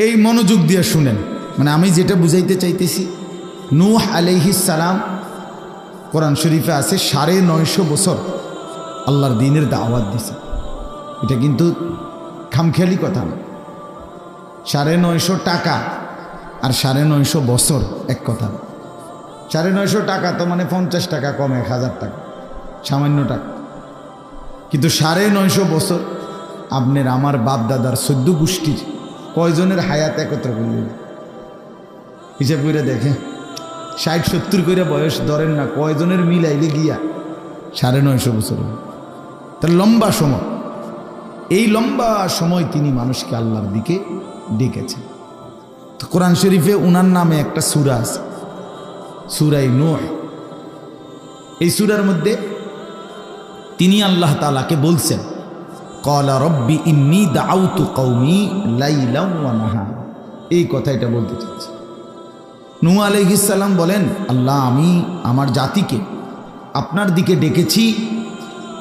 এই মনোযোগ দিয়ে শুনেন, মানে আমি যেটা বুঝাইতে চাইতেছি, নূহ আলাইহিস সালাম কোরআন শরীফে আছে 950 বছর আল্লাহর দ্বীনের দাওয়াত দিছে। এটা কিন্তু খামখেয়ালি কথা না। 950 টাকা আর 950 বছর এক কথা না। 950 টাকা তো মানে 50 টাকা কম, 1000 টাকা, সামান্য টাকা। কিন্তু 950 বছর আপনার আমার বাপ দাদার 14 গোষ্ঠীর কয়জনের হায়াত একত্র করলেন হিসাব করে দেখে। 60-70 করে বয়স ধরেন না, কয়জনের মিলাইলে গিয়া 950 বছর। তার লম্বা সময়, এই লম্বা সময় তিনি মানুষকে আল্লাহর দিকে ডেকেছেন। তো কোরআন শরীফে উনার নামে একটা সূরা আছে, সূরায়ে নূহ। এই সূরার মধ্যে তিনি আল্লাহ তাআলাকে বলছেন, ক্বালা রব্বি ইন্নী দাআউতু কওমি লাইলান ওয়া নাহারা। এই কথাটা বলতে চাচ্ছি। নূহ আলাইহিস সালাম বলেন, আল্লাহ আমি আমার জাতিকে আপনার দিকে ডেকেছি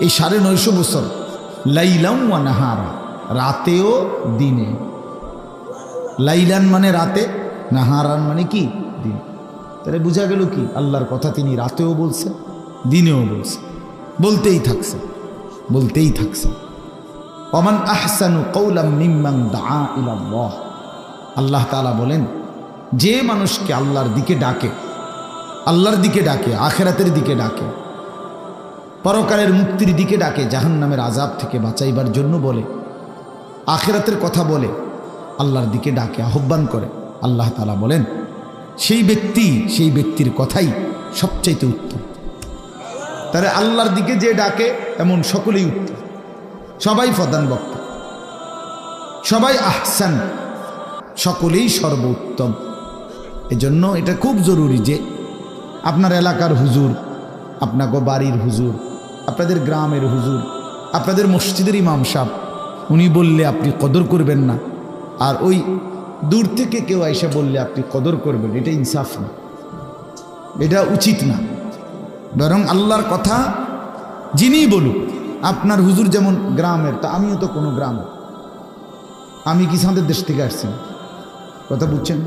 এই 950 বছর, লাইলান ওয়া নাহারা, রাতেও দিনে। লাইলান মানে রাতে, নাহারান মানে কি দিন। তাহলে বোঝা গেল কি আল্লাহর কথা তিনি রাতেও বলছেন, দিনেও বলছেন, বলতেই থাকছে, বলতেই থাকছে। ওমান আহসানু কওলাম মিম্মান দাআ ইলাল্লাহ। আল্লাহ তাআলা বলেন, যে মানুষকে আল্লাহর দিকে ডাকে, আল্লাহর দিকে ডাকে, আখিরাতের দিকে ডাকে, পরকালের মুক্তির দিকে ডাকে, জাহান্নামের আযাব থেকে বাঁচাইবার জন্য বলে, আখিরাতের কথা বলে, আল্লাহর দিকে ডাকে, আহ্বান করে, আল্লাহ তাআলা বলেন সেই ব্যক্তির কথাই সবচাইতে উত্তম। তাহলে আল্লাহর দিকে যে ডাকে এমন সকলেই উত্তম, সবাই প্রধান বক্তা, সবাই আহসান, সকলেই সর্বোত্তম। এজন্য এটা খুব জরুরি যে আপনার এলাকার হুজুর, আপনাকে বাড়ির হুজুর, আপনাদের গ্রামের হুজুর, আপনাদের মসজিদের ইমাম সাহেব, উনি বললে আপনি কদর করবেন না, আর ওই দূর থেকে কেউ আইসা বললে আপনি কদর করবেন, এটা ইনসাফ না, এটা উচিত না। বরং আল্লাহর কথা যিনি বলুক, আপনার হুজুর যেমন গ্রামের, তা আমিও তো কোনো গ্রামের, আমি কি সাঁদের দেশ থেকে আসছি, কথা বুঝছেন?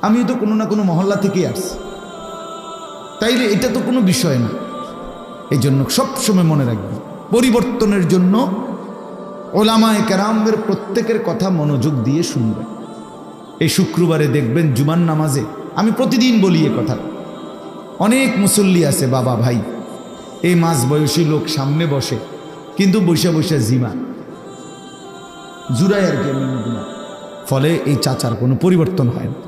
আমিও তো কোনো না কোনো মহল্লা থেকেই আসছি, তাইলে এটা তো কোনো বিষয় না। এই জন্য সবসময় মনে রাখবেন, পরিবর্তনের জন্য ওলামায়ে কেরামদের প্রত্যেকের কথা মনোযোগ দিয়ে শুনবেন। এই শুক্রবারে দেখবেন জুমার নামাজে, আমি প্রতিদিন বলি এ কথা, অনেক মুসল্লি আছে বাবা ভাই, এই মাঝ বয়সী লোক সামনে বসে, কিন্তু বসে বসে জিমা জুড়ায় আর কি, ফলে এই চাচার কোনো পরিবর্তন হয় না।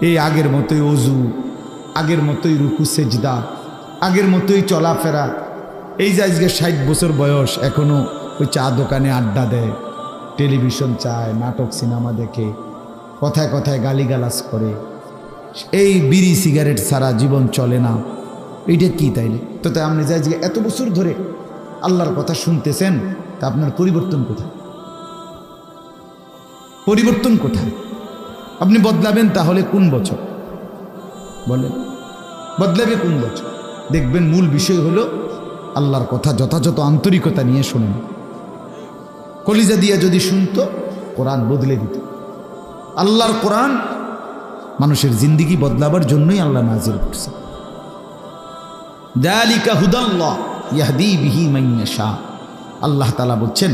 এই আগের মতোই অজু, আগের মতোই রুকু সেজদা, আগের মতোই চলাফেরা। এই যে আজকে 60 বছর বয়স, এখনো ওই চা দোকানে আড্ডা দেয়, টেলিভিশন চায়, নাটক সিনেমা দেখে, কথায় কথায় গালিগালাজ করে, এই বিড়ি সিগারেট ছাড়া জীবন চলে না। এইটা কি তাইলে? তো তাই আপনি যে আজকে এত বছর ধরে আল্লাহর কথা শুনতেছেন, তা আপনার পরিবর্তন কোথায়? পরিবর্তন কোথায়? আপনি বদলাবেন তাহলে কোন বছর বলেন? বদলাবে কোন বছর? দেখবেন মূল বিষয় হলো আল্লাহর কথা যথাযথ আন্তরিকতা নিয়ে শোনেন। কলিজা দিয়া যদি শুনতো, কোরআন বদলে দিত। আল্লাহর কোরআন মানুষের জিন্দেগি বদলাবার জন্যই আল্লাহ নাজিল করছে। যালিকা হুদাল্লাহ ইয়াহদি বিহি মান ইয়াশা। আল্লাহ তাআলা বলছেন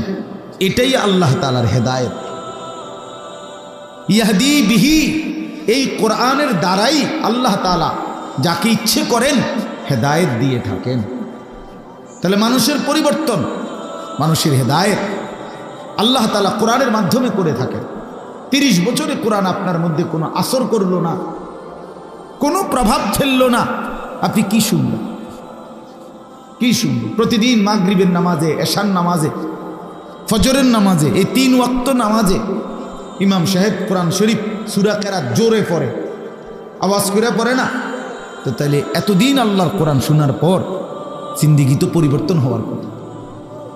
এটাই আল্লাহ তাআলার হেদায়েত। ইয়াহদি বিহি, এই কোরআনের দ্বারাই আল্লাহ তাআলা যাকে ইচ্ছে করেন হেদায়েত দিয়ে থাকেন। তাহলে মানুষের পরিবর্তন, মানুষের হেদায়েত আল্লাহ তাআলা কোরআনের মাধ্যমে করে থাকেন। 30 বছরে কোরআন আপনার মধ্যে কোনো আসর করলো না, কোনো প্রভাব ফেললো না, আপনি কি শুনবেন? কি শুনবেন? প্রতিদিন মাগরিবের নামাজে, এশার নামাজে, ফজরের নামাজে, এই 3 ওয়াক্ত নামাজে ইমাম সাহেব কোরআন শরীফ সূরা কেরাত জোরে পড়ে, আওয়াজ করে পড়ে না? তো তাহলে এতদিন আল্লাহর কোরআন শোনার পর জিন্দেগি তো পরিবর্তন হওয়ার কথা,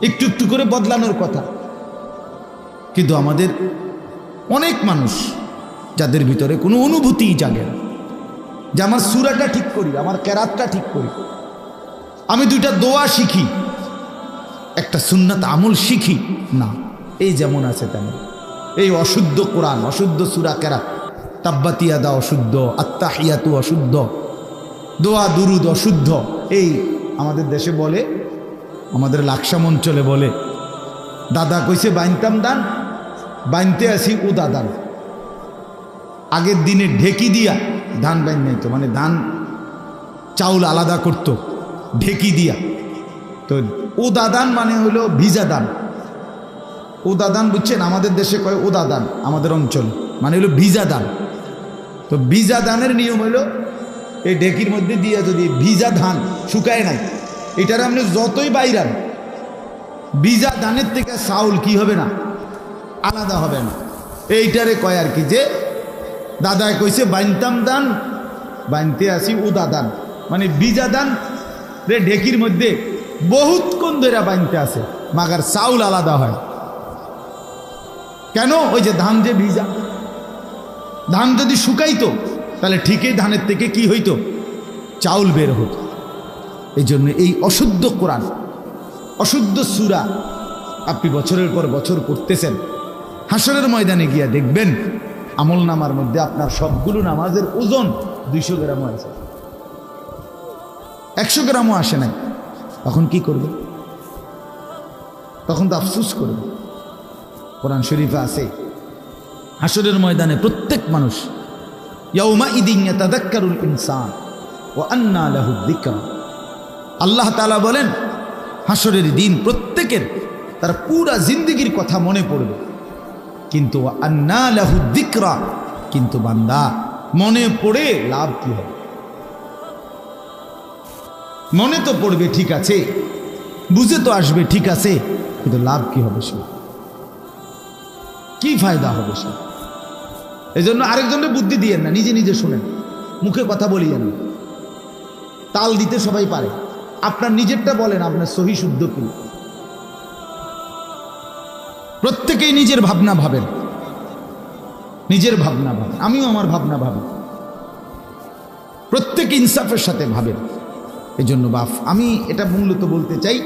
একটু একটু করে বদলানোর কথা। কিন্তু আমাদের অনেক মানুষ যাদের ভিতরে কোনো অনুভূতিই জাগে না যে আমার সূরাটা ঠিক করি, আমার কেরাতটা ঠিক করি, আমি 2টা দোয়া শিখি, একটা সুন্নাত আমল শিখি না। এই যেমন আছে তেমন, এই অশুদ্ধ কোরআন, অশুদ্ধ সূরা কেরাত, তাব্বাত ইয়াদা অশুদ্ধ, আত্তাহিয়াতু অশুদ্ধ, দোয়া দুরুদ অশুদ্ধ। এই আমাদের দেশে বলে, আমাদের লাকসাম অঞ্চলে বলে, দাদা কইছে বাইনতাম দান, বাইনতে আসি উদা দান। আগের দিনে ঢেকি দিয়া ধান বাইন নাই তো, মানে ধান চাউল আলাদা করত ঢেকি দিয়া। তো উদা দান মানে হলো ভিজা দান। উদা দান বুঝছেন, আমাদের দেশে কয় উদা দান, আমাদের অঞ্চলে মানে হলো ভিজা দান। তো ভিজা দানের নিয়ম হলো এই ঢেকির মধ্যে দিয়া যদি ভিজা ধান শুকায় নাই, এটার আপনি যতই বাইরান, ভিজা ধানের থেকে চাউল কি হবে না, আলাদা হবে না। এইটারে কয় আর কি যে দাদায় কইছে বাইনতাম দান, বাইনতে আসি উদা দান, মানে ভিজা দান রে ঢেকির মধ্যে বহুতক্ষণ ধরে বাইনতে আসে, মাগার চাউল আলাদা হয় কেন? ওই যে ধান যে ভিজা, ধান যদি শুকাইতো তাহলে ঠিকই ধানের থেকে কি হইতো, চাউল বের হতো। এই জন্য এই অশুদ্ধ কোরআন, অশুদ্ধ সূরা আপনি বছরের পর বছর করতেছেন, হাসরের ময়দানে গিয়া দেখবেন আমল নামার মধ্যে আপনার সবগুলো নামাজের ওজন 200 গ্রামও আছে, 100 গ্রামও আসে নাই। তখন কি করবে? তখন তো আফসোস করবে। কোরআন শরীফে আছে হাসরের ময়দানে প্রত্যেক মানুষ ইয়াউমাইদিন ইয়াতাযাক্কারুল ইনসান ওয়া আন্না লাহু যিকরা। আল্লাহ তাআলা বলেন হাসরের দিন প্রত্যেকের তার পুরা জিন্দেগীর কথা মনে পড়বে, কিন্তু ওয়া আন্না লাহু যিকরা, কিন্তু বান্দা মনে পড়ে লাভ কি হবে? মনে তো পড়বে ঠিক আছে, বুঝে তো আসবে ঠিক আছে, কিন্তু লাভ কি হবে? সে কি ফায়দা হবে? সে এই জন্য আরেকজনের বুদ্ধি দিয়েন না, নিজে নিজে শোনেন, মুখে কথা বলিয়েন না। তাল দিতে সবাই পারে, আপনার নিজেরটা বলেন, আপনার সহি শুদ্ধ কি। প্রত্যেকেই নিজের ভাবনা ভাবেন, নিজের ভাবনা ভাবেন, আমিও আমার ভাবনা ভাবি, প্রত্যেকে ইনসাফের সাথে ভাবেন। এই জন্য বাপ আমি এটা মূলত বলতে চাই,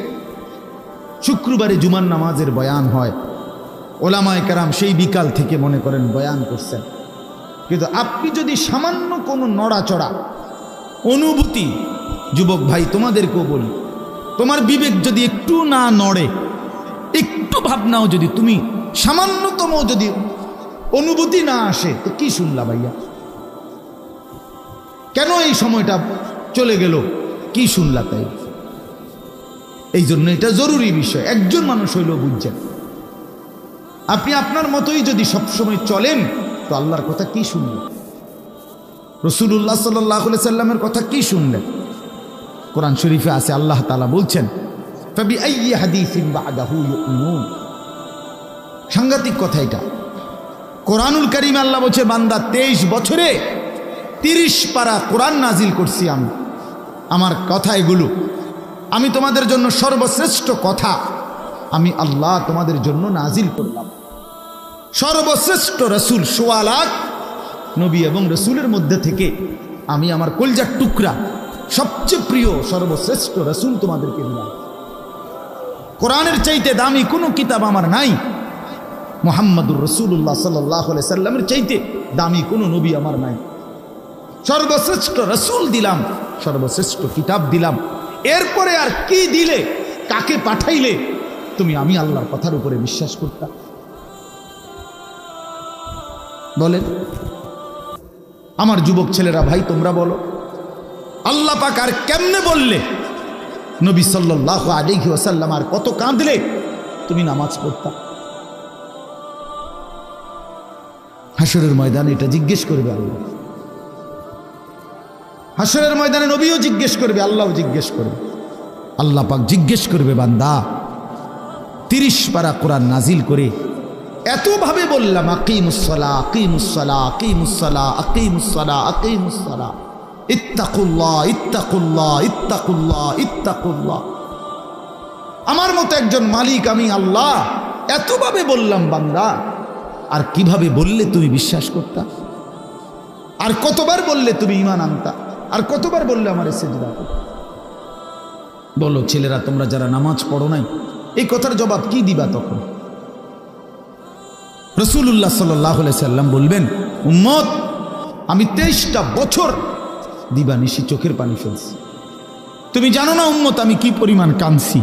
শুক্রবারে জুমার নামাজের বয়ান হয়, ওলামায়ে কেরাম সেই বিকাল থেকে মনে করেন বয়ান করছেন, কিন্তু আপনি যদি সামান্য কোনো নড়াচড়া অনুভূতি, যুবক ভাই তোমাদেরকেও বলি, তোমার বিবেক যদি একটু না নড়ে, একটু ভাবনাও যদি তুমি সামান্যতম যদি অনুভূতি না আসে, তো কি শুনলা ভাইয়া? কেন এই সময়টা চলে গেল, কি শুনলা? তাই এই জন্য এটা জরুরি বিষয়, একজন মানুষ হইলেও বুঝছেন। আপনি আপনার মতোই যদি সবসময় চলেন, তো আল্লাহর কথা কি শুনলেন? রাসূলুল্লাহ সাল্লাল্লাহু আলাইহি সাল্লামের কথা কি শুনলেন? কোরআন শরীফে আছে, আল্লাহ তাআলা বলছেন ফাবিআইয়ি হাদিসিন বা'দাহু ইউমিনুন। সাংঘাতিক কথা এটা। কোরআনুল কারীমে আল্লাহ বলছে, বান্দা 23 বছরে 30 পারা কোরআন নাজিল করছি আমি, আমার কথা এগুলো, আমি তোমাদের জন্য সর্বশ্রেষ্ঠ কথা আমি আল্লাহ তোমাদের জন্য নাজিল করলাম। সর্বশ্রেষ্ঠ রসুল, 1.25 লাখ নবী এবং রসুলের মধ্যে থেকে আমি আমার কলজার টুকরা সবচেয়ে প্রিয় সর্বশ্রেষ্ঠ রসুল তোমাদেরকে দিলাম। কোরআনের চাইতে দামি কোনো কিতাব আমার নাই, মুহাম্মাদুর রাসূলুল্লাহ সাল্লাল্লাহু আলাইহি সাল্লামের চাইতে দামি কোনো নবী আমার নাই। সর্বশ্রেষ্ঠ রসুল দিলাম, সর্বশ্রেষ্ঠ কিতাব দিলাম, এরপরে আর কি দিলে, কাকে পাঠাইলে তুমি আমি আল্লাহর কথার উপরে বিশ্বাস করতা? বলেন আমার যুবক ছেলেরা, ভাই তোমরা বলো, আল্লাহ পাক আর কেমনে বললে, নবী সাল্লাল্লাহু আলাইহি ওয়াসাল্লাম আর কত কাঁদলে তুমি নামাজ পড়তা? হাসরের ময়দানে এটা জিজ্ঞেস করবে আল্লাহ, হাসরের ময়দানে নবীও জিজ্ঞেস করবে, আল্লাহও জিজ্ঞেস করবে। আল্লাহ পাক জিজ্ঞেস করবে, বান্দা 30 পারা কোরআন নাজিল করে এতভাবে বললাম, আকিমুসসালাহ আকিমুসসালাহ আকিমুসসালাহ আকিমুসসালাহ আকিমুসসালাহ, ইত্তাকুল্লাহ ইত্তাকুল্লাহ ইত্তাকুল্লাহ ইত্তাকুল্লাহ। আমার মতো একজন মালিক আমি আল্লাহ এতভাবে বললাম, বান্দা আর কিভাবে বললে তুমি বিশ্বাস করতা? আর কতবার বললে তুমি ঈমান আনতা? আর কতবার বললে আমারে সিজদা করতে? বলো ছেলেরা, তোমরা যারা নামাজ পড়ো নাই, এই কথার জবাব কি দিবা তখন? রাসূলুল্লাহ সাল্লাল্লাহু আলাইহি সাল্লাম বলবেন, উম্মত, আমি 23টা বছর দিবানিশি চোখের পানি ফেলছি। তুমি জানো না উম্মত আমি কি পরিমাণ কাঁদছি।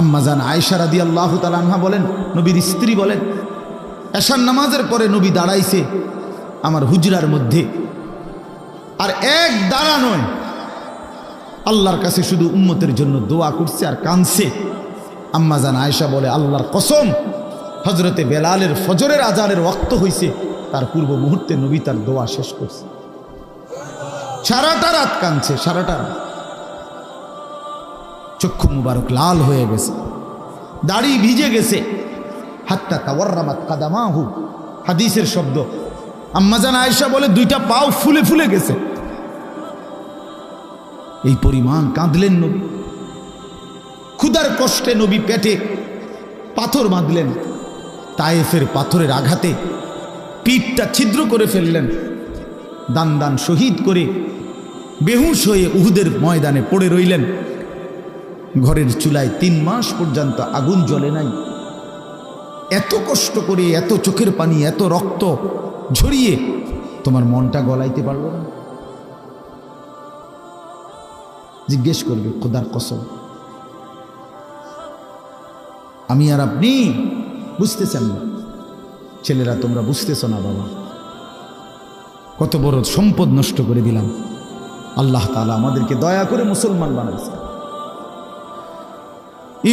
আম্মাজান আয়েশা রাদিয়াল্লাহু তাআলা আনহা বলেন, নবীর স্ত্রী বলেন, এশার নামাজের পরে নবী দাঁড়াইছে আমার হুজরার মধ্যে, আর এক দাঁড়া নয়, আল্লাহর কাছে শুধু উম্মতের জন্য দোয়া করছে আর কাঁদছে। আম্মাজান আয়েশা বলে, আল্লাহর কসম, হজরতে বেলালের ফজরের আজানের ওয়াক্ত হইছে, তার পূর্ব মুহূর্তে নবী তার দোয়া শেষ করছে। সারাটা রাত কাঁদছে, সারাটা রাত। চক্ষু মুবারক লাল হয়ে গেছে, দাড়ি ভিজে গেছে, হাত্তা তাওয়াররামাত কাদামাহু, হাদিসের শব্দ। আম্মাজান আয়েশা বলে, দুইটা পাও ফুলে ফুলে গেছে। এই পরিমাণ কাঁদলেন নবী। ক্ষুধার কষ্টে নবী পেটে পাথর বাঁধলেন, তায়েফের পাথরের আঘাতে পিঠটা ছিদ্র করে ফেললেন, দান দান শহীদ করে বেহুশ হয়ে উহুদের ময়দানে পড়ে রইলেন। ঘরের চুলায় 3 মাস পর্যন্ত আগুন জ্বলে নাই। এত কষ্ট করে, এত চোখের পানি, এত রক্ত ঝরিয়ে তোমার মনটা গলাইতে পারলো না? জিজ্ঞেস করবে, খোদার কসম। আমি আর আপনি বুঝতেছেন না, ছেলেরা তোমরা বুঝতেছ না বাবা, কত বড় সম্পদ নষ্ট করে দিলাম। আল্লাহ তাআলা আমাদেরকে দয়া করে মুসলমান বানাইছে,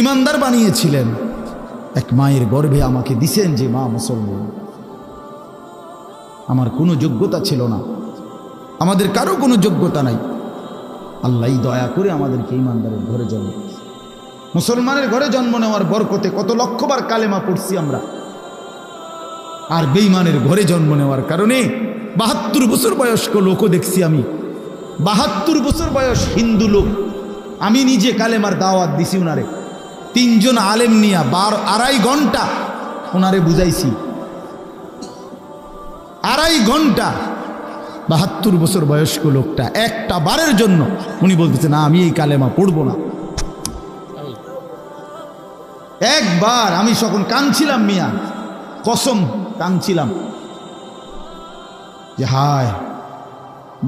ইমানদার বানিয়েছিলেন। এক মায়ের গর্ভে আমাকে দিছেন যে মা মুসলমান। আমার কোনো যোগ্যতা ছিল না, আমাদের কারো কোনো যোগ্যতা নাই। আল্লাহই দয়া করে আমাদেরকে ইমানদারের ঘরে জন্ম দিয়েছে। মুসলমানের ঘরে জন্ম নেওয়ার বরকতে কত লক্ষবার কালেমা পড়ছি আমরা, আর বেঈমানের ঘরে জন্ম নেওয়ার কারণে 72 বছর বয়স্ক লোকও দেখছি আমি। 72 বছর বয়স হিন্দু লোক, আমি নিজে কালেমার দাওয়াত দিছি উনারে। 3 জন আলেম নিয়া 2.5 ঘন্টা ওনারে বুঝাইছি, 2.5 ঘন্টা। 72 বছর বয়স্ক লোকটা একটা বারের জন্য উনি বলতেছে না আমি এই কালেমা পড়বো না। একবার আমি যখন কাঁদছিলাম মিয়া, কসম কাঁদছিলাম যে হায়,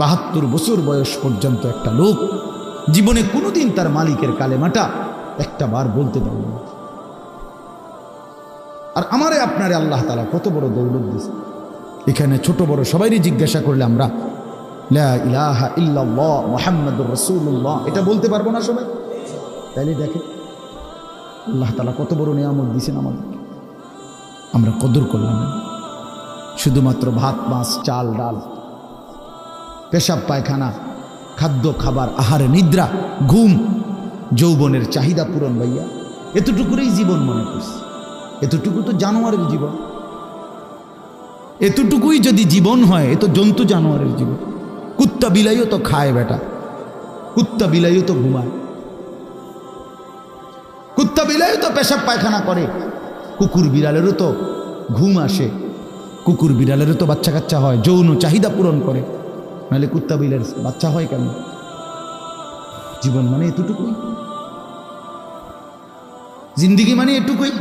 72 বছর বয়স পর্যন্ত একটা লোক জীবনে কোনোদিন তার মালিকের কালেমাটা একটা বার বলতে পারল না। আর আমারে আপনারে আল্লাহ তাআলা কত বড় দৌলত দিয়েছে। এখানে ছোট বড় সবাইরই জিজ্ঞাসা করলে আমরা লা ইলাহা ইল্লাল্লাহ মুহাম্মাদুর রাসূলুল্লাহ এটা বলতে পারবো না সবাই? তাইলে দেখে আল্লাহ তাআলা কত বড় নিয়ামত দিয়েছেন আমাদেরকে, আমরা কদর করলাম না। শুধুমাত্র ভাত মাছ চাল ডাল, পেশাব পায়খানা, খাদ্য খাবার, আহারে নিদ্রা, ঘুম, যৌবনের চাহিদা পূরণ, ভাইয়া এতটুকুরই জীবন মনে করছি। এতটুকু তো জানোয়ারের জীবন। এতটুকুই যদি জীবন হয়, এ তো জন্তু জানোয়ারের জীবন। কুত্তা বিলাইও তো খায় বেটা, কুত্তা বিলাইও তো ঘুমায়, কুত্তা বিলাইও তো পেশাব পায়খানা করে, কুকুর বিড়ালেরও তো ঘুম আসে, কুকুর বিড়ালেরও তো বাচ্চা কাচ্চা হয়, যৌন চাহিদা পূরণ করে। নাহলে কুত্তা বিলের বাচ্চা হয় কেন? জীবন মানে এতটুকুই, জিন্দিগি মানে এটুকুই।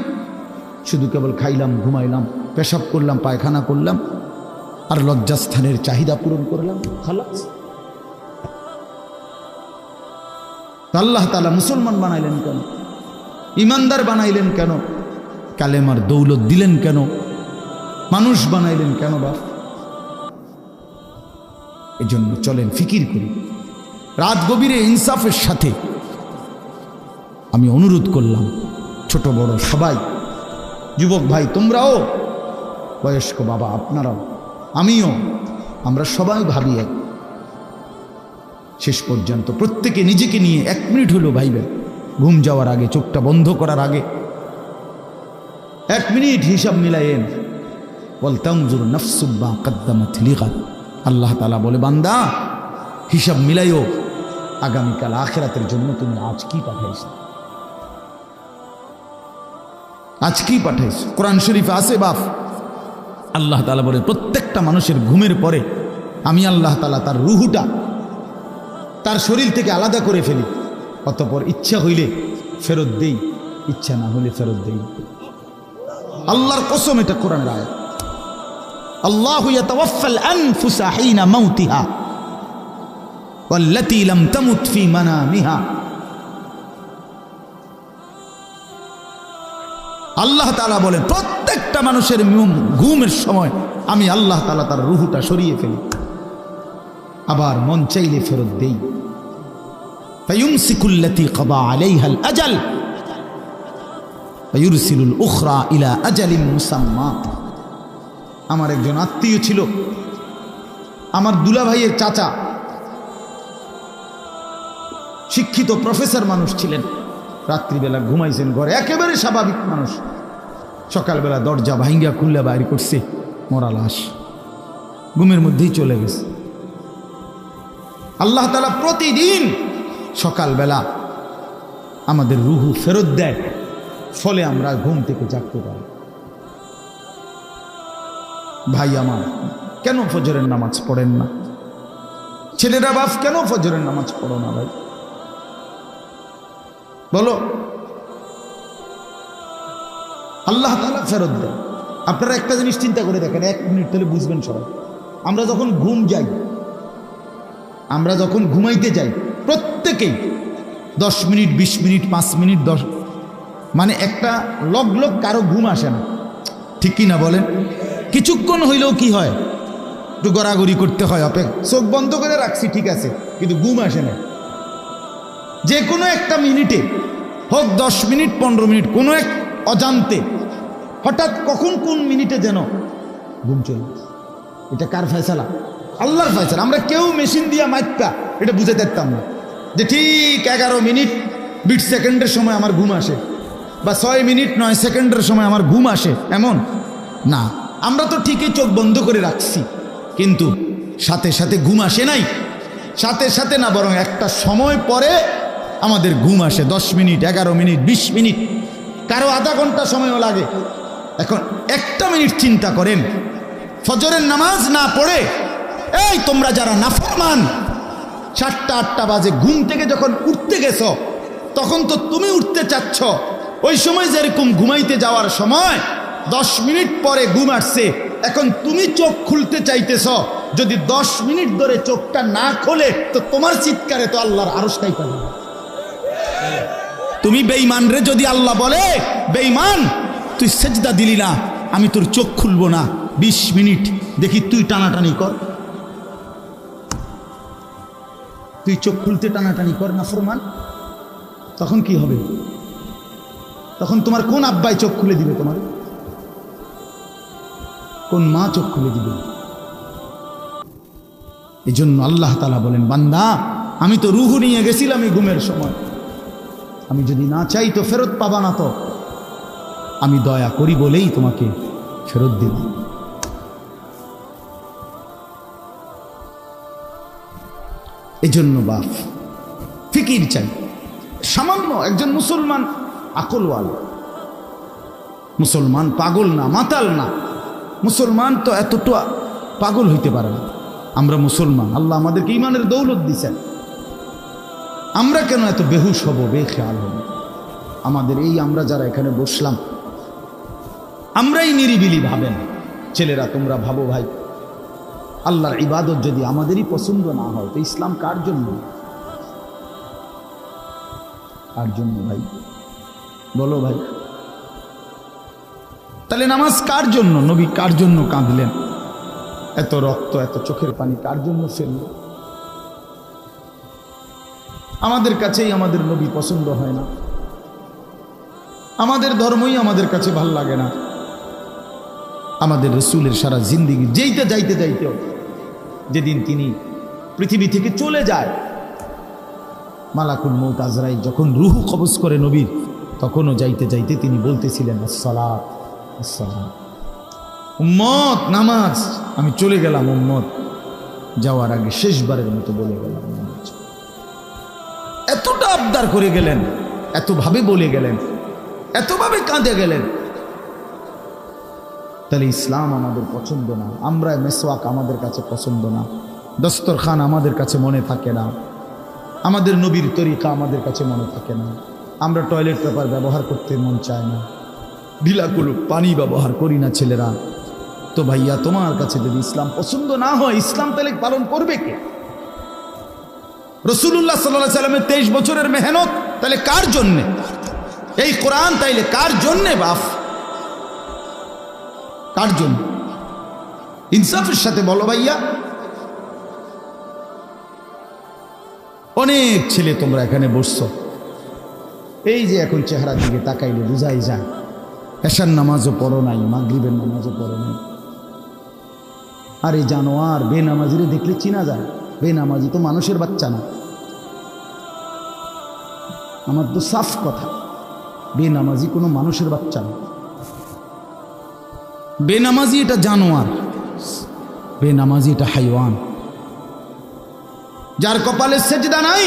শুধু কেবল খাইলাম, ঘুমাইলাম, পেশাব করলাম, পায়খানা করলাম, আর লজ্জাস্থানের চাহিদা পূরণ করলাম, খালাস। আল্লাহ তাআলা মুসলমান বানাইলেন কেন? ইমানদার বানাইলেন কেন? কালেমার দৌলত দিলেন কেন? মানুষ বানাইলেন কেন? বাপ এজন্য চলেন ফিকির করি। রাত গভীরে ইনসাফের সাথে আমি অনুরোধ করলাম, ছোট বড় সবাই, যুবক ভাই তোমরাও, বয়স্ক বাবা আপনারাও, আমিও, আমরা সবাই ভাবি এক। শেষ পর্যন্ত প্রত্যেকে নিজেকে নিয়ে 1 মিনিট হলো ভাইবেন, ঘুম যাওয়ার আগে, চোখটা বন্ধ করার আগে 1 মিনিট হিসাব মিলাইয়েন। ওয়ালতানজুর নাফসুম মা কদ্দামাত লিগাদ। আল্লাহ তাআলা বলে, বান্দা হিসাব মিলাইও, আগামীকাল আখিরাতের জন্য তুমি আজ কি পাঠাইছো, আজ কি পাঠাইছো। কোরআন শরীফে আছে বাপ, আল্লাহ তাআলা বলে প্রত্যেকটা মানুষের ঘুমের পরে আমি আল্লাহ তাআলা তার রুহুটা তার শরীর থেকে আলাদা করে ফেলি, অতঃপর ইচ্ছা হইলে ফেরত দেই, ইচ্ছা না হলে ফেরত দেই। আল্লাহর কসম, এটা কোরআনের আয়াত। আল্লাহু ইয়াতাওয়াফাল আনফুসা হিনা মাউতিহা ওয়াল্লাতী লাম তামুত ফি মানামিহা। আল্লাহ তাআলা বলেন প্রত্যেকটা মানুষের ঘুমের সময় আমি আল্লাহ তাআলা তার রূহটা সরিয়ে ফেলি, আবার মন চাইলে ফেরত দেই। ফায়ুমসিকুল্লাতী কাদা আলাইহাল আজাল ওয়ায়ুরসিলুল উখরা ইলা আজালিন মুসাম্মা। আমার একজন আত্মীয় ছিল, আমার দুলা ভাইয়ের চাচা, শিক্ষিত প্রফেসর মানুষ ছিলেন। রাত্রিবেলা ঘুমাইছেন ঘরে, একেবারে স্বাভাবিক মানুষ। সকালবেলা দরজা ভাঙ্গা খুললে বাইর করছে মরা লাশ, ঘুমের মধ্যেই চলে গেছে। আল্লাহ তাআলা প্রতিদিন সকালবেলা আমাদের রুহু ফেরত দেয়, ফলে আমরা ঘুম থেকে জাগতে পারি। ভাই আমার, কেন ফজরের নামাজ পড়েন না? ছেলেরা বাপ, কেন ফজরের নামাজ পড়ো না ভাই? বলো। আল্লাহ তাআলা ফেরত দেয়। আপনারা একটা জিনিস চিন্তা করে দেখেন, 1 মিনিট তাহলে বুঝবেন সবাই। আমরা যখন আমরা যখন ঘুমাইতে যাই, প্রত্যেকেই 10 মিনিট, 20 মিনিট, 5 মিনিট, 10, মানে একটা লগ কারো ঘুম আসে না, ঠিক কি না বলেন? কিছুক্ষণ হইলেও কি হয়, একটু গড়াগড়ি করতে হয়, চোখ বন্ধ করে রাখছি ঠিক আছে, কিন্তু ঘুম আসে না। যে কোনো একটা মিনিটে হোক, 10 মিনিট, 15 মিনিট, কোনো এক অজান্তে হঠাৎ কখন কোন মিনিটে যেন ঘুম চলে। এটা কার ফয়সালা? আল্লাহর ফয়সালা। আমরা কেউ মেশিন দিয়া মাইকা এটা বুঝে দেখতাম না যে ঠিক 11 মিনিট 20 সেকেন্ডের সময় আমার ঘুম আসে, বা 6 মিনিট 9 সেকেন্ডের সময় আমার ঘুম আসে, এমন না। আমরা তো ঠিকই চোখ বন্ধ করে রাখছি, কিন্তু সাথে সাথে ঘুম আসে নাই। সাথে সাথে না, বরং একটা সময় পরে আমাদের ঘুম আসে। 10 মিনিট, 11 মিনিট, 20 মিনিট, কারো আধা ঘন্টা সময়ও লাগে। এখন 1 মিনিট চিন্তা করেন, ফজরের নামাজ না পড়ে, এই তোমরা যারা নাফরমান, 7টা-8টা বাজে ঘুম থেকে যখন উঠতে গেছো, তখন তো তুমি উঠতে চাচ্ছ, ওই সময় যেরকম ঘুমাইতে যাওয়ার সময় 10 মিনিট পরে ঘুম আসছে, এখন তুমি চোখ খুলতে চাইতেছ। যদি 10 মিনিট ধরে চোখটা না খোলে, তো তোমার চিৎকারে তো আল্লাহর আরশটাই পাবে। তুমি বেঈমান রে, যদি আল্লাহ বলে বেঈমান তুই সেজদা দিলি না, আমি তোর চোখ খুলবো না 20 মিনিট, দেখি তুই টানাটানি কর, তুই চোখ খুলতে টানাটানি কর না ফরমান, তখন কি হবে? তখন তোমার কোন আব্বাই চোখ খুলে দিবে? তোমার কোন মা চোখ খুলে দিবে? এই জন্য আল্লাহ তাআলা বলেন, বান্দা আমি তো রুহু নিয়ে গেছিলাম এই ঘুমের সময়, আমি যদি না চাই তো ফেরত পাবা না, তো আমি দয়া করি বলেই তোমাকে ফেরত দেব। এই জন্য বাপ ফিকির চাই। সামান্য একজন মুসলমান আকলওয়াল মুসলমান, পাগল না, মাতাল না। মুসলমান তো এতটা পাগল হইতে পারে না। আমরা মুসলমান, আল্লাহ আমাদেরকে ঈমানের দৌলত দিয়েছেন। আমরা কেন এত বেহুশ হব, বেখেয়াল হব? আমাদের এই আমরা যারা এখানে বসলাম, আমরাই নিরিবিলি ভাবেন। ছেলেরা তোমরা ভাবো ভাই, আল্লাহর ইবাদত যদি আমাদেরই পছন্দ না হয়, তো ইসলাম কার জন্য? কার জন্য ভাই? বলো ভাই। তাহলে নামাজ কার জন্য? নবী কার জন্য কাঁদলেন? এত রক্ত, এত চোখের পানি কার জন্য ফেললেন? আমাদের কাছেই আমাদের নবী পছন্দ হয় না, আমাদের ধর্মই আমাদের কাছে ভাল লাগে না। আমাদের রাসূলের সারা জিন্দেগি যেইতে যাইতে যাইতেও, যেদিন তিনি পৃথিবী থেকে চলে যায়, মালাকুল মউত আজরাইল যখন রূহ কবজ করে নবীর, তখনও যাইতে যাইতে তিনি বলতেছিলেন, আসসালাত আসসালাম। উম্মত নামাজ, আমি চলে গেলাম উম্মত, যাওয়ার আগে শেষবারের মতো বলে গেলাম নামাজ। এতটা আবদার করে গেলেন, এতভাবে বলে গেলেন, এতভাবে কাঁদে গেলেন। তাহলে ইসলাম আমাদের পছন্দ না, আমরা মেসওয়াক আমাদের কাছে পছন্দ না, দস্তরখান আমাদের কাছে মনে থাকে না, আমাদের নবীর তরিকা আমাদের কাছে মনে থাকে না, আমরা টয়লেট পেপার ব্যবহার করতে মন চায় না, ঢিলা কুলুপ পানি ব্যবহার করি না ছেলেরা। তো ভাইয়া তোমার কাছে যদি ইসলাম পছন্দ না হয়, ইসলাম তাহলে পালন করবে কে? রাসূলুল্লাহ সাল্লাল্লাহু আলাইহি সাল্লামের 23 বছরের মেহনত তাহলে কার জন্যে? এই কোরআন তাইলে কার জন্যে বাপ? কার জন্য? ইনসাফের সাথে বলো ভাইয়া। অনেক ছেলে তোমরা এখানে বসছো, এই যে এখন চেহারার দিকে তাকাইলে বুঝাই যায় এশার নামাজও পড়ো নাই, মাগরিবের নামাজও পড়ো নাই। আরে জানোয়ার, বেনামাজিরে দেখলে চিনা যায়। বেনামাজি তো মানুষের বাচ্চা না। আমার তো সাফ কথা, বেনামাজি কোনো মানুষের বাচ্চা না। বেনামাজি এটা জানোয়ার, বেনামাজি এটা হাইওয়ান। যার কপালে সেজদা নাই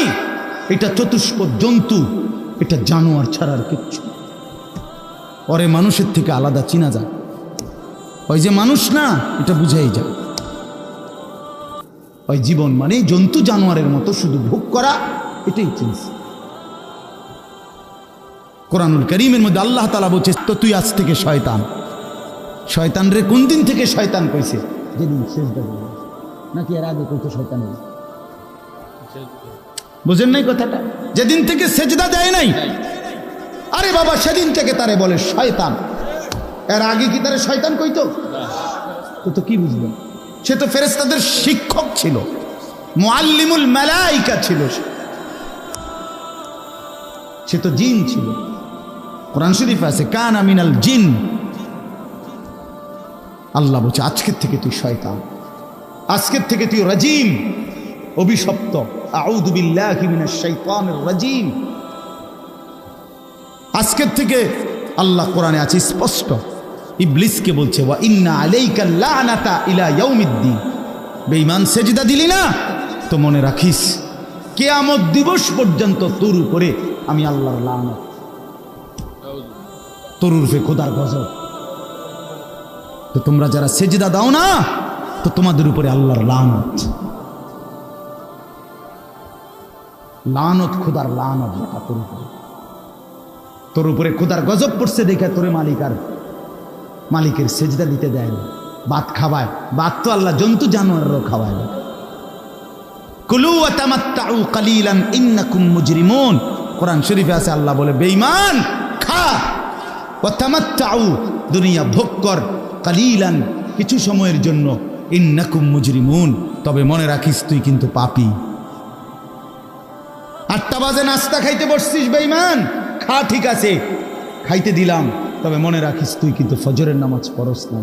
এটা চতুষ্প জন্তু, এটা জানোয়ার ছাড়ার কিচ্ছু। ওরে মানুষের থেকে আলাদা চিনা যায়। ওই যে মানুষ না, এটা বুঝাই যায়। ওই জীবন মানে জন্তু জানোয়ারের মতো শুধু ভোগ করা, এটাই চিনস। কোরআনুল কারীমের মধ্যে আল্লাহ তাআলা বলছে, তো তুই আজ থেকে শয়তান। শয়তান রে কোন দিন থেকে শয়তান কইছে? যেদিন সেজদা দিল। নাকি এর আগে কইতো শয়তান? বুঝেন নাই কথাটা? যেদিন থেকে সেজদা দেয় নাই, আরে বাবা সেদিন থেকে তারে বলে শয়তান। এর আগে কি তারে শয়তান কইতো? তো কি বুঝলেন? সে তো ফেরেশতাদের শিক্ষক ছিল, মুআল্লিমুল মালাইকা ছিল, সে তো জিন ছিল। কোরআন শরীফে আছে কানা মিনাল জিন। আল্লাহ বলছে আজকের থেকে তুই শয়তান, আজকের থেকে তুই রাজিম, অভিশপ্ত। আউযু বিল্লাহি মিনাশ শাইতানির রাজিম। আজকের থেকে আল্লাহ কোরআনে আছে স্পষ্ট, ইবলিসকে বলছে ওয়া ইন্না আলাইকা লানাতা ইলা ইয়াউমিদ্দিন। বেঈমান সেজদা দিলি না তো মনে রাখিস কিয়ামত দিবস পর্যন্ত তোর উপরে আমি আল্লাহর লানত, তোর উপরে খোদার গজব। তো তোমরা যারা সেজদা দাও না, তো তোমাদের উপরে আল্লাহর লানত, লানত, খোদার লানত তোর উপরে। তোর উপরে খোদার গজব পড়ছে দেখে তোরে মালিকের সেজদা দিতে দেয় না, ভাত খাওয়ায়। ভাত তো আল্লাহ জন্তু জানোয়ারও খাওয়ায়। কুলু ওয়া তামাত্তাউ কালিলান ইন্নাকুম মুজরিমুন। কোরআন শরীফে আছে আল্লাহ বলে বেঈমান খা, ওয়া তামাত্তাউ দুনিয়া ভোগ কর, কালিলান কিছু সময়ের জন্য, ইন্নাকুম মুজরিমুন তবে মনে রাখিস তুই কিন্তু পাপী। 8টা বাজে নাস্তা খাইতে বসছিস বেঈমান, খা ঠিক আছে খাইতে দিলাম, তবে মনে রাখিস তুই কিন্তু ফজরের নামাজ পড়স না,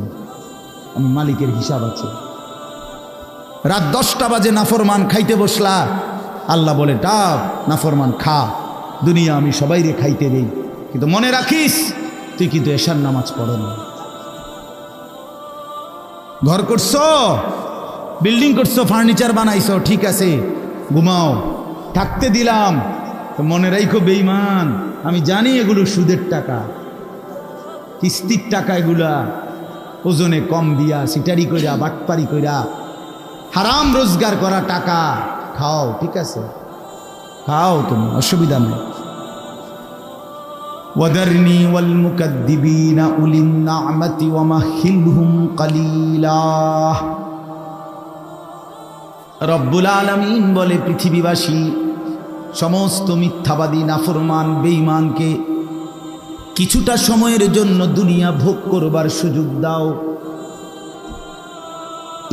আমি মালিকের হিসাব আছে। রাত 10টা বাজে নাফরমান খাইতে বসলা, আল্লাহ বলে ডাব নাফরমান খা, দুনিয়া আমি সবাইরে খাইতে দেই, কিন্তু মনে রাখিস তুই কিন্তু এশার নামাজ পড়ো না। ঘর করছো, বিল্ডিং করছো, ফার্নিচার বানাইছো, ঠিক আছে ঘুমাও, থাকতে দিলাম, তো মনে রাখো বেঈমান আমি জানি এগুলো সুদের টাকা, কিস্তির টাকা, এগুলা ওজনে কম দিয়া সিটারি কইরা বাটপারি কইরা হারাম রোজগার করা টাকা। খাও ঠিক আছে, খাও, তুমি অসুবিধা নেই। ওয়াদারনি ওয়াল মুকাদ্দিবিনা উলিন নি'মাতি ওয়া মাহিলহুম কালিলা। রব্বুল আলামিন বলে পৃথিবীবাসী সমস্ত মিথ্যাবাদী নাফরমান বেঈমানকে কিছুটা সময়ের জন্য দুনিয়া ভোগ করবার সুযোগ দাও।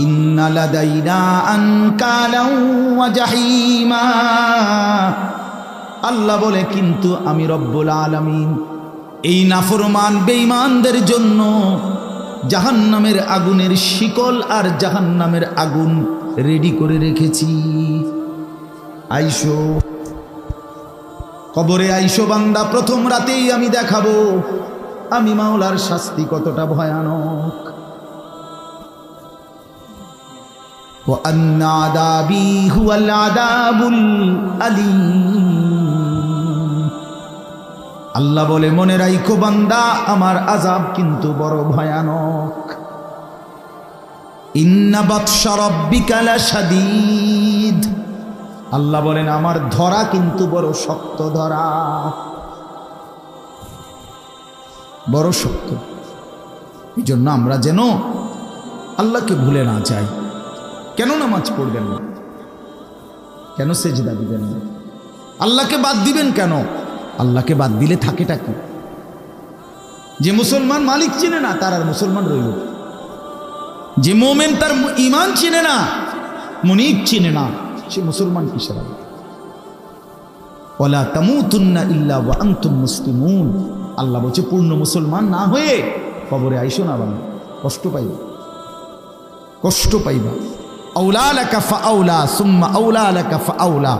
ইন্না লাদাইনা আনকালাও ওয়া জাহিমা। আল্লাহ বলে কিন্তু আমি রব্বুল আলামিন এই নাফরমান বেঈমানদের জন্য জাহান্নামের আগুনের শিকল আর জাহান্নামের আগুন রেডি করে রেখেছি। আইসো কবরে, আইসো বান্দা, প্রথম রাতেই আমি দেখাবো আমি মাওলার শাস্তি কতটা ভয়ানক। ওয়া আন্না আযাবি হুয়াল আযাবুল আলীম। আল্লাহ বলে মনে রাখো বান্দা আমার আযাব কিন্তু বড় ভয়ানক। ইন্না বাতশা রাব্বিকা লাশাদীদ। আল্লাহ বলেন আমার ধরা কিন্তু বড় শক্ত ধরা। বড় শক্ত। এই জন্য আমরা যেন আল্লাহকে ভুলে না যাই। কেন নামাজ পড়বেন না? কেন সেজদা দিবেন না? আল্লাহকে বাদ দিবেন কেন? আল্লাহকে বাদ দিলে থাকেটা কি? যে মুসলমান মালিক চিনে না তার আর মুসলমান রইল। যে মোমেন তার ইমান চিনে না, মুনিব চিনে না, সে মুসলমান কিসের? ওয়ালা তামুতুন্না ইল্লা ওয়া আনতুম মুসলিমুন। আল্লাহ বলছে পূর্ণ মুসলমান না হয়ে কবরে আইসো না, বাবা, কষ্ট পাইবা, কষ্ট পাইবা। আউলা লাকা ফাআউলা সুম্মা আউলা লাকা ফাআউলা।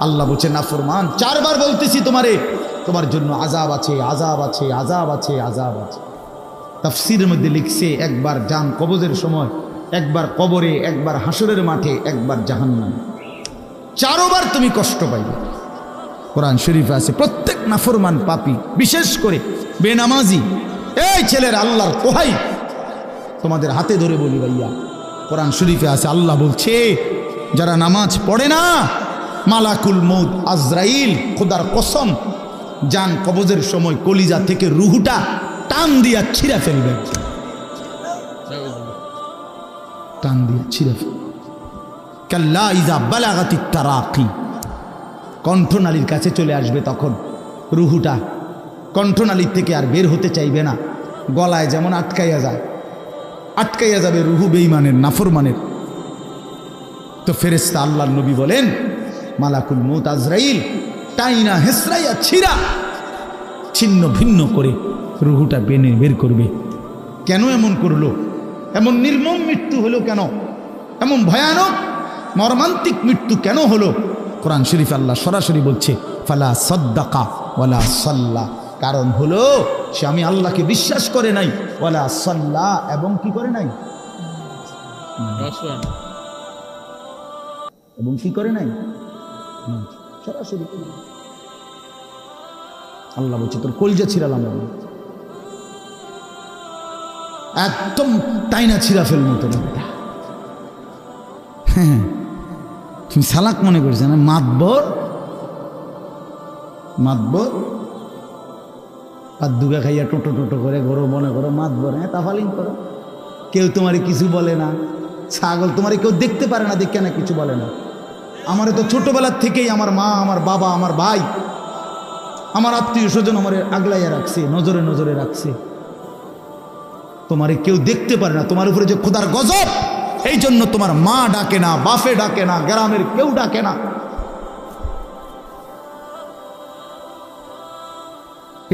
আল্লাহ বলছে নাফরমান, 4 বার বলতেছি তোমারে, তোমার জন্য আযাব আছে, আযাব আছে, আযাব আছে, আযাব আছে। তাফসীরের মধ্যে লিখছে একবার জান কবজের সময়, একবার কবরে, একবার হাসরের মাঠে, একবার জাহান্নামে, 4 বার তুমি কষ্ট পাইবে। কোরআন শরীফে আছে প্রত্যেক নাফরমান পাপী, বিশেষ করে বেনামাজি, এই ছেলের আল্লাহর কোহাই তোমাদের হাতে ধরে বলি ভাইয়া, কোরআন শরীফে আছে আল্লাহ বলছে যারা নামাজ পড়ে না, মালাকুল মউত আজরাইল খোদার কসম জান কবজের সময় কলিজা থেকে রুহুটা টান দিয়া ছিঁড়া ফেলবে, টান দিয়া ছিঁড়া ফেলবে। কাল্লা ইযা বালাগাতিত তারাকি, কণ্ঠনালীর কাছে চলে আসবে, তখন রুহুটা কণ্ঠনালীর থেকে আর বের হতে চাইবে না। গলায় যেমন আটকাইয়া যায়, আটকাইয়া যাবে রুহু বেঈমানের, নাফরমানের। তো ফেরেশতা আল্লাহর নবী বলেন মালাকুল মউত আজরাইল টাইনা হেসরাইয়া ছিঁড়া ছিন্ন ভিন্ন করে রুহুটা বের করবে। কেন এমন করলো? এমন নির্মম মৃত্যু হলো কেন? এমন ভয়ানক মর্মান্তিক মৃত্যু কেন হলো? কোরআন শরীফ আল্লাহ সরাসরি বলছে ফালা সাদ্দাকা ওয়ালা সাল্লা। কারণ হলো সে আমি আল্লাহকে বিশ্বাস করে নাই, ওয়ালা সাল্লা, এবং কি করে নাই, এবং কি করে নাই, সরাসরি আল্লাহ বলছে তোর কলজা ছিড়ালাম, একদম টাইনা ছিঁড়া ফেলবো তোর। হ্যাঁ, তুমি সালাক মনে করছো না? মাতবর, মাতবর আর দুগা খাইয়া টোটো টোটো করে ঘরো মনে করো মাতবর। হ্যাঁ, তাফালিং করো, কেউ তোমারে কিছু বলে না। ছাগল তোমারে কেউ দেখতে পারে না, দেখে না কিছু বলে না। আমারে তো ছোটবেলার থেকেই আমার মা, আমার বাবা, আমার ভাই, আমার আত্মীয় স্বজন আমারে আগলাইয়া রাখছে, নজরে নজরে রাখছে। তোমারে কেউ দেখতে পারে না, তোমার উপরে যে খোদার গজব, এই জন্য তোমার মা ডাকে না, বাপে ডাকে না, গ্রামের কেউ ডাকে না।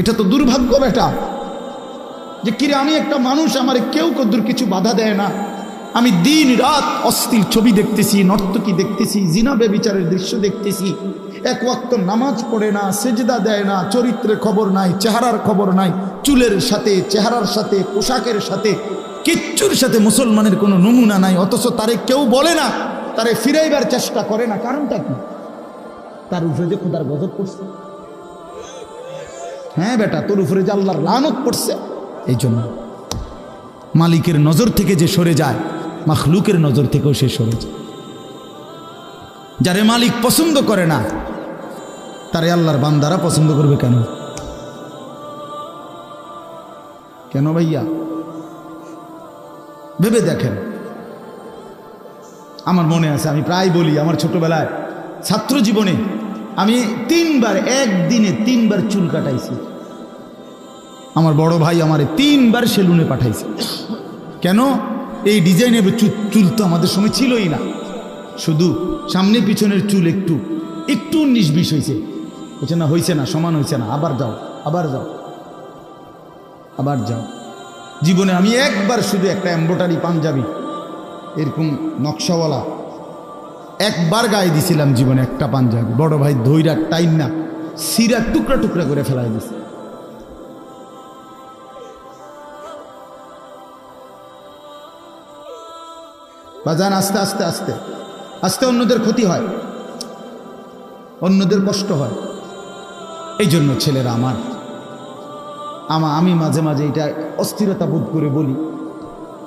এটা তো দুর্ভাগ্য বেটা, যে কিরে আমি একটা মানুষ, আমার কেউ কদ্দুর কিছু বাধা দেয় না। আমি দিন রাত অশ্লীল ছবি দেখতেছি, নর্তকী দেখতেছি, জিনা বেবিচারের দৃশ্য দেখতেছি, এক ওয়াক্ত নামাজ পড়ে না, সেজদা দেয় না, চরিত্রের খবর নাই, চেহারার খবর নাই, চুলের সাথে, চেহারার সাথে, পোশাকের সাথে, কিচ্ছুর সাথে মুসলমানের কোনো নমুনা নাই। অথচ তারে কেউ বলে না, তারে ফিরাইবার চেষ্টা করে না। কারণটা কি? তার উপরে যে খোদার গজব পড়ছে। হ্যাঁ বেটা, তোর উপরে যে আল্লাহর লানত পড়ছে। এই জন্য মালিকের নজর থেকে যে সরে যায়, মাখলুকের নজর থেকেও সে সরে যায়। যারে মালিক পছন্দ করে না, তারে আল্লাহর বান্দারা পছন্দ করবে কেন? কেন ভাইয়া? ভেবে দেখেন। আমার মনে আছে, আমি প্রায় বলি, আমার ছোটবেলায় ছাত্র জীবনে আমি 3 বার, একদিনে 3 বার চুল কাটাইছি। আমার বড় ভাই আমারে 3 বার সেলুনে পাঠাইছে। কেন? এই ডিজাইনের চুল তো আমাদের সময় ছিলই না, শুধু সামনে পিছনের চুল একটু একটু 19-20 হয়েছে। হয়েছে না? হয়েছে না, সমান হয়েছে না, আবার যাও, আবার যাও, আবার যাও। জীবনে আমি একবার শুধু একটা এমব্রয়ডারি পাঞ্জাবি এরকম নকশাওয়ালা একবার গায়ে দিছিলাম জীবনে, একটা পাঞ্জাবি। বড় ভাই ধৈরা টাইম না সিরা টুকরা টুকরা করে ফেলাই দিছে। বাজান, আস্তে আস্তে আস্তে আস্তে অন্যদের ক্ষতি হয়, অন্যদের কষ্ট হয়। এই জন্য ছেলেরা আমি মাঝে মাঝে এটা অস্থিরতা বোধ করে বলি,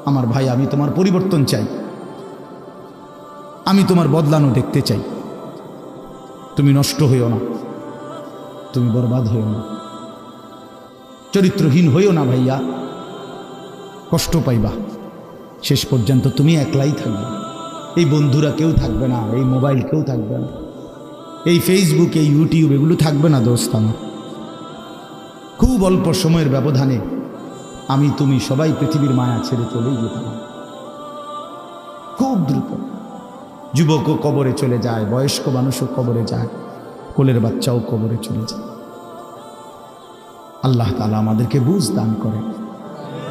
আমার ভাই, আমি তোমার পরিবর্তন চাই, আমি তোমার বদলানো দেখতে চাই। তুমি নষ্ট হইও না, তুমি বরবাদ হইও না। চরিত্রহীন হইও না ভাইয়া, কষ্ট পাইবা। শেষ পর্যন্ত তুমি একলাই থাকবে, এই বন্ধুরা কেউ থাকবে না, এই মোবাইল কেউ থাকবে না, এই ফেসবুক, এই ইউটিউব এগুলো থাকবে না দোস্ত আমার। খুব অল্প সময়ের ব্যবধানে আমি তুমি সবাই পৃথিবীর মায়া ছেড়ে চলেই যেতে হবে, খুব দ্রুত। যুবকও কবরে চলে যায়, বয়স্ক মানুষও কবরে যায়, কোলের বাচ্চাও কবরে চলে যায়। আল্লাহ তাআলা আমাদেরকে বুঝ দান করেন,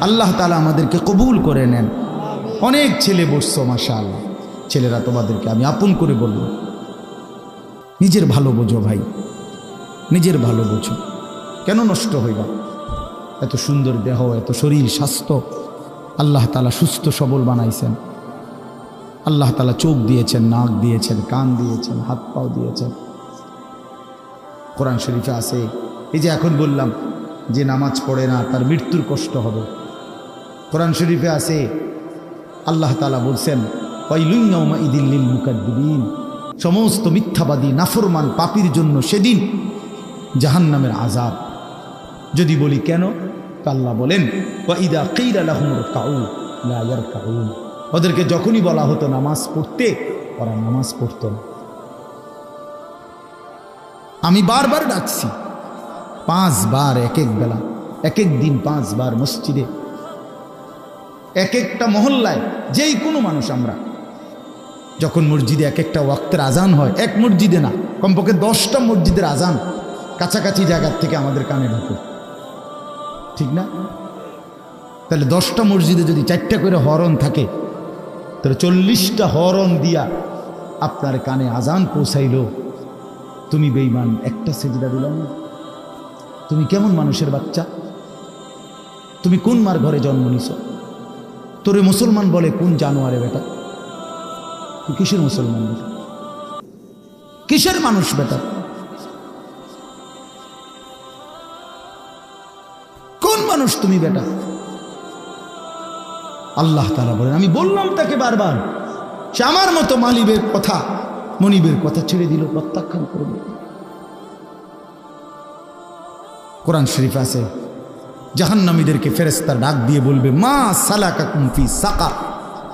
আল্লাহ তাআলা আমাদেরকে কবুল করে নেন। অনেক ছেলে বসছো মাশাআল্লাহ, ছেলেরা তোমাদেরকে আমি আপন করে বলব, নিজের ভালো বোঝো ভাই, নিজের ভালো বোঝো। কেন নষ্ট হইবা? এত সুন্দর দেহ, এত শরীর স্বাস্থ্য আল্লাহ তাআলা সুস্থ সবল বানাইছেন। আল্লাহ তাআলা চোখ দিয়েছেন, নাক দিয়েছেন, কান দিয়েছেন, হাত পাও দিয়েছেন। কোরআন শরীফে আছে, এই যে এখন বললাম যে নামাজ পড়ে না তার মৃত্যুর কষ্ট হবে। কোরআন শরীফে আছে আল্লাহ তাআলা বলছেন ওয়াইলুন ইয়াউমাইযিল লিল মুকাদ্দিবিন, সমস্ত মিথ্যাবাদী নাফরমান পাপীর জন্য সেদিন জাহান্নামের আযাব। যদি বলি কেন, আল্লাহ বলেন ওয়াইদা কিলা লাহুম রকাউ লা ইয়ারকাউন, ওদেরকে যখনই বলা হতো নামাজ পড়তে, ওরা নামাজ পড়ত না। আমি বারবার ডাকছি 5 বার, এক এক বেলা, এক এক দিন 5 বার মসজিদে, এক একটা মহল্লায়, যেই কোনো মানুষ আমরা যখন মসজিদে এক একটা ওয়াক্তের আজান হয়, এক মসজিদে না, কমপক্ষে 10টা মসজিদের আজান কাছাকাছি জায়গার থেকে আমাদের কানে ঢোকে, ঠিক না? তাহলে 10টা মসজিদে যদি 4টা করে হরন থাকে, তাহলে 40টা হরন দিয়া আপনার কানে আজান পৌঁছাইল। তুমি বেঈমান, একটা সেজদা দিলাম না। তুমি কেমন মানুষের বাচ্চা? তুমি কোন মার ঘরে জন্ম নিছ? তোরে মুসলমান বলে কোন জানোয়ারে বেটা? তুই কিসের মুসলমান বেটা? কিসের মানুষ বেটা? কোন মানুষ তুমি বেটা? আল্লাহ তাআলা বলেন, আমি বললাম তাকে বারবার, সে আমার মতো মালিবের কথা, মনিবের কথা ছেড়ে দিল, প্রত্যাখ্যান করবে। কোরআন শরীফ আছে জাহান্নামীদেরকে ফেরেশতা ডাক দিয়ে বলবে মা সালাকাকুম ফি সাকার।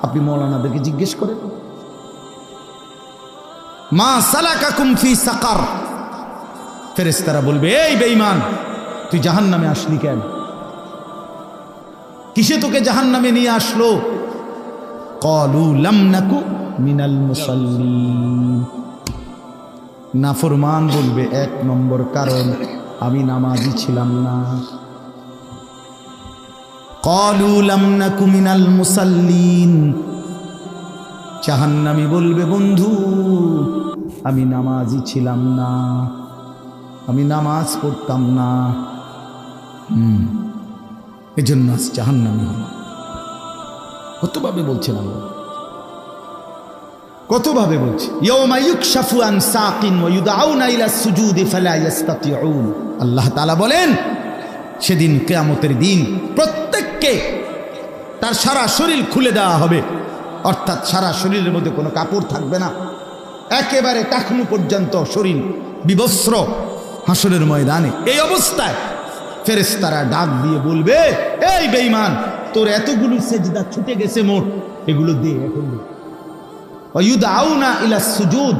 আপনি মাওলানাদেরকে জিজ্ঞেস করেন মা সালাকাকুম ফি সাকার। ফেরেশতারা বলবে এই বেঈমান, তুই জাহান্নামে আসলি কেন? কিসে তোকে জাহান্নামে নিয়ে আসলো? ক্বালু লাম নাকু মিনাল মুসাল্লিন। নাফরমান বলবে 1 নম্বর কারণ আমি নামাজি ছিলাম না। ক্বালু লাম নাকু মিনাল মুসাল্লিন। জাহান্নামী বলবে বন্ধু আমি নামাজি ছিলাম না, আমি নামাজ পড়তাম না, এজন্য আজ জাহান্নামী হলাম। কতভাবে বলছেন আল্লাহ, কতভাবে বলছে। ইয়াউমা ইউকশাফু আন সাকিন ওয়া ইউদআউনা ইলা সুজুদি ফালা ইস্তাতিউন। আল্লাহ তাআলা বলেন সেদিন কিয়ামতের দিন প্রত্যেককে তার সারা শরীর খুলে দেওয়া হবে, অর্থাৎ সারা শরীরের মধ্যে কোনো কাপড় থাকবে না, একেবারে টাকনু পর্যন্ত শরীর বিবস্ত্র হাসরের ময়দানে। এই অবস্থায় ফেরেশতারা ডাক দিয়ে বলবে এই বেঈমান, তোর এতগুলো সেজদা ছুটে গেছে মোট, এগুলো দে এখন। ওয়া ইউদআউনা ইলা সুজুদ